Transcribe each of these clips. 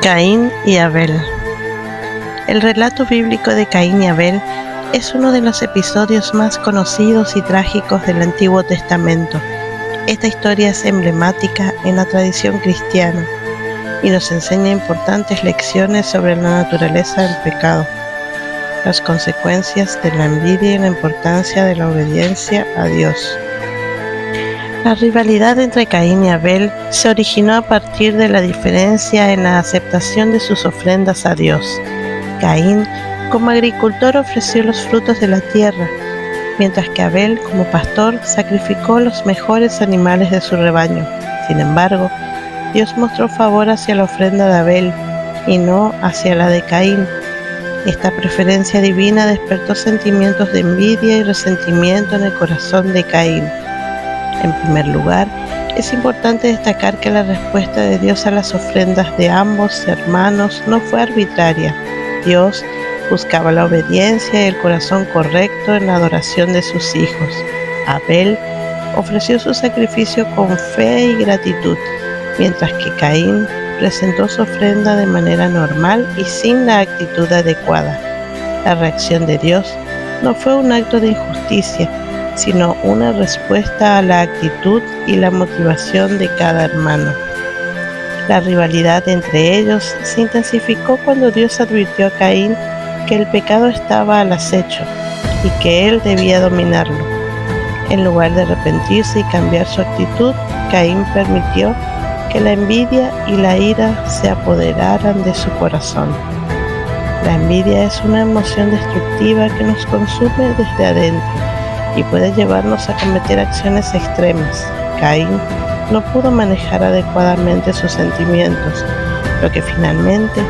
Caín y Abel. El relato bíblico de Caín y Abel es uno de los episodios más conocidos y trágicos del Antiguo Testamento. Esta historia es emblemática en la tradición cristiana y nos enseña importantes lecciones sobre la naturaleza del pecado, las consecuencias de la envidia y la importancia de la obediencia a Dios. La rivalidad entre Caín y Abel se originó a partir de la diferencia en la aceptación de sus ofrendas a Dios. Caín, como agricultor, ofreció los frutos de la tierra, mientras que Abel, como pastor, sacrificó los mejores animales de su rebaño. Sin embargo, Dios mostró favor hacia la ofrenda de Abel y no hacia la de Caín. Esta preferencia divina despertó sentimientos de envidia y resentimiento en el corazón de Caín. En primer lugar, es importante destacar que la respuesta de Dios a las ofrendas de ambos hermanos no fue arbitraria. Dios buscaba la obediencia y el corazón correcto en la adoración de sus hijos. Abel ofreció su sacrificio con fe y gratitud, mientras que Caín presentó su ofrenda de manera normal y sin la actitud adecuada. La reacción de Dios no fue un acto de injusticia, sino una respuesta a la actitud y la motivación de cada hermano. La rivalidad entre ellos se intensificó cuando Dios advirtió a Caín que el pecado estaba al acecho y que él debía dominarlo. En lugar de arrepentirse y cambiar su actitud, Caín permitió que la envidia y la ira se apoderaran de su corazón. La envidia es una emoción destructiva que nos consume desde adentro y puede llevarnos a cometer acciones extremas. Caín no pudo manejar adecuadamente sus sentimientos, lo que finalmente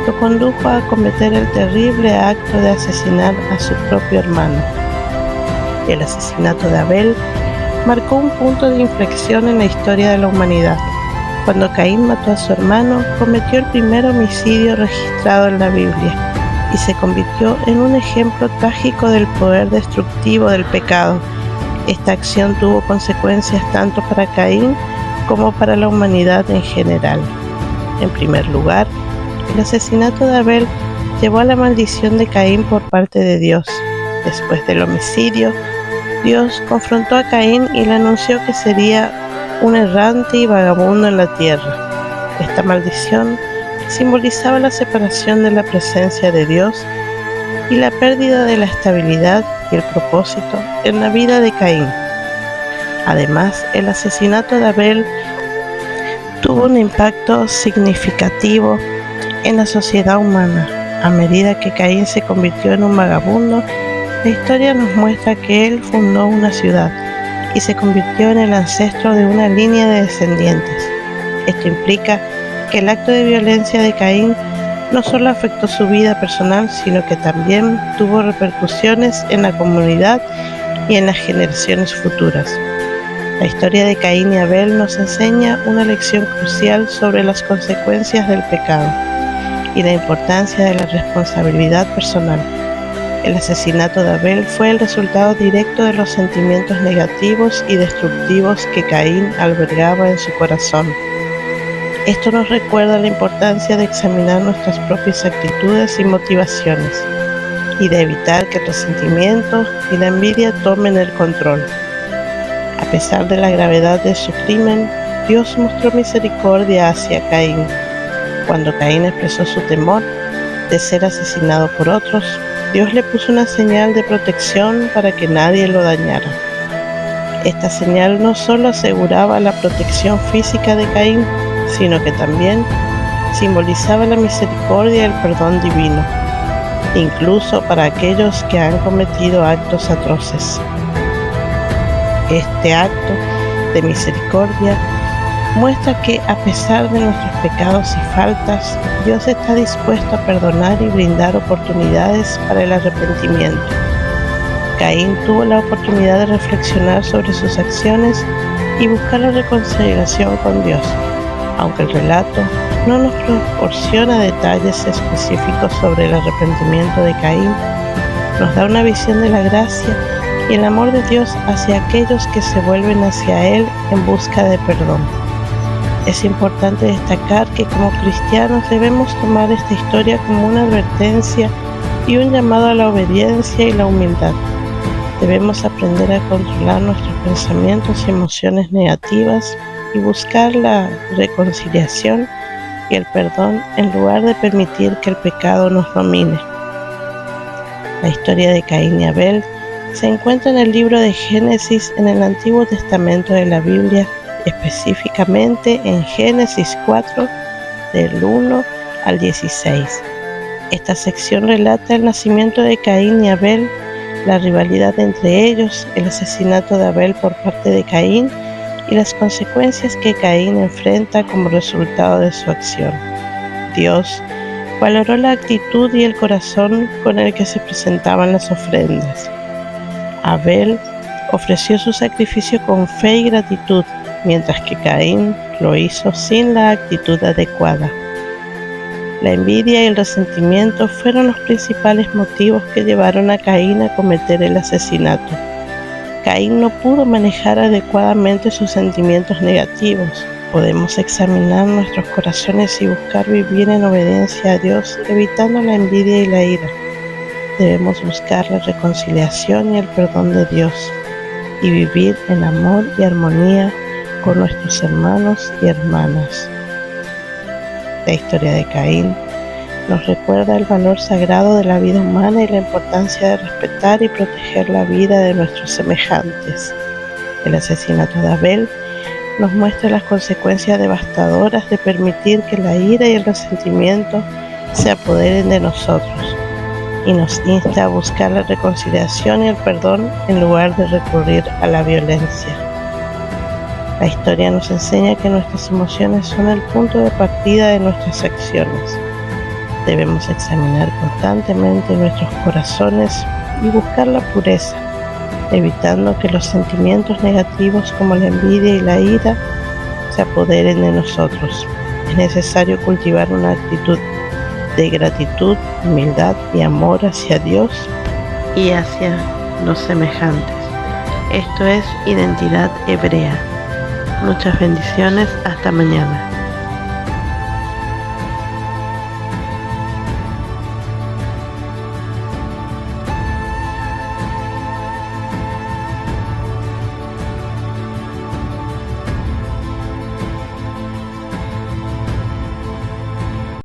lo condujo a cometer el terrible acto de asesinar a su propio hermano. El asesinato de Abel marcó un punto de inflexión en la historia de la humanidad. Cuando Caín mató a su hermano, cometió el primer homicidio registrado en la Biblia y se convirtió en un ejemplo trágico del poder destructivo del pecado. Esta acción tuvo consecuencias tanto para Caín como para la humanidad en general. En primer lugar, el asesinato de Abel llevó a la maldición de Caín por parte de Dios. Después del homicidio, Dios confrontó a Caín y le anunció que sería un errante y vagabundo en la tierra. Esta maldición simbolizaba la separación de la presencia de Dios y la pérdida de la estabilidad y el propósito en la vida de Caín. Además, el asesinato de Abel tuvo un impacto significativo en la sociedad humana. A medida que Caín se convirtió en un vagabundo, la historia nos muestra que él fundó una ciudad y se convirtió en el ancestro de una línea de descendientes. Esto implica que el acto de violencia de Caín no solo afectó su vida personal, sino que también tuvo repercusiones en la comunidad y en las generaciones futuras. La historia de Caín y Abel nos enseña una lección crucial sobre las consecuencias del pecado y la importancia de la responsabilidad personal. El asesinato de Abel fue el resultado directo de los sentimientos negativos y destructivos que Caín albergaba en su corazón. Esto nos recuerda la importancia de examinar nuestras propias actitudes y motivaciones y de evitar que el resentimiento y la envidia tomen el control. A pesar de la gravedad de su crimen, Dios mostró misericordia hacia Caín. Cuando Caín expresó su temor de ser asesinado por otros, Dios le puso una señal de protección para que nadie lo dañara. Esta señal no solo aseguraba la protección física de Caín, sino que también simbolizaba la misericordia y el perdón divino, incluso para aquellos que han cometido actos atroces. Este acto de misericordia muestra que a pesar de nuestros pecados y faltas, Dios está dispuesto a perdonar y brindar oportunidades para el arrepentimiento. Caín tuvo la oportunidad de reflexionar sobre sus acciones y buscar la reconciliación con Dios. Aunque el relato no nos proporciona detalles específicos sobre el arrepentimiento de Caín, nos da una visión de la gracia y el amor de Dios hacia aquellos que se vuelven hacia Él en busca de perdón. Es importante destacar que como cristianos debemos tomar esta historia como una advertencia y un llamado a la obediencia y la humildad. Debemos aprender a controlar nuestros pensamientos y emociones negativas y buscar la reconciliación y el perdón en lugar de permitir que el pecado nos domine. La historia de Caín y Abel se encuentra en el libro de Génesis en el Antiguo Testamento de la Biblia, específicamente en Génesis 4, del 1 al 16. Esta sección relata el nacimiento de Caín y Abel, la rivalidad entre ellos, el asesinato de Abel por parte de Caín y las consecuencias que Caín enfrenta como resultado de su acción. Dios valoró la actitud y el corazón con el que se presentaban las ofrendas. Abel ofreció su sacrificio con fe y gratitud, mientras que Caín lo hizo sin la actitud adecuada. La envidia y el resentimiento fueron los principales motivos que llevaron a Caín a cometer el asesinato. Caín no pudo manejar adecuadamente sus sentimientos negativos. Podemos examinar nuestros corazones y buscar vivir en obediencia a Dios, evitando la envidia y la ira. Debemos buscar la reconciliación y el perdón de Dios y vivir en amor y armonía con nuestros hermanos y hermanas. La historia de Caín nos recuerda el valor sagrado de la vida humana y la importancia de respetar y proteger la vida de nuestros semejantes. El asesinato de Abel nos muestra las consecuencias devastadoras de permitir que la ira y el resentimiento se apoderen de nosotros, y nos insta a buscar la reconciliación y el perdón en lugar de recurrir a la violencia. La historia nos enseña que nuestras emociones son el punto de partida de nuestras acciones. Debemos examinar constantemente nuestros corazones y buscar la pureza, evitando que los sentimientos negativos como la envidia y la ira se apoderen de nosotros. Es necesario cultivar una actitud de gratitud, humildad y amor hacia Dios y hacia los semejantes. Esto es Identidad Hebrea. Muchas bendiciones, hasta mañana.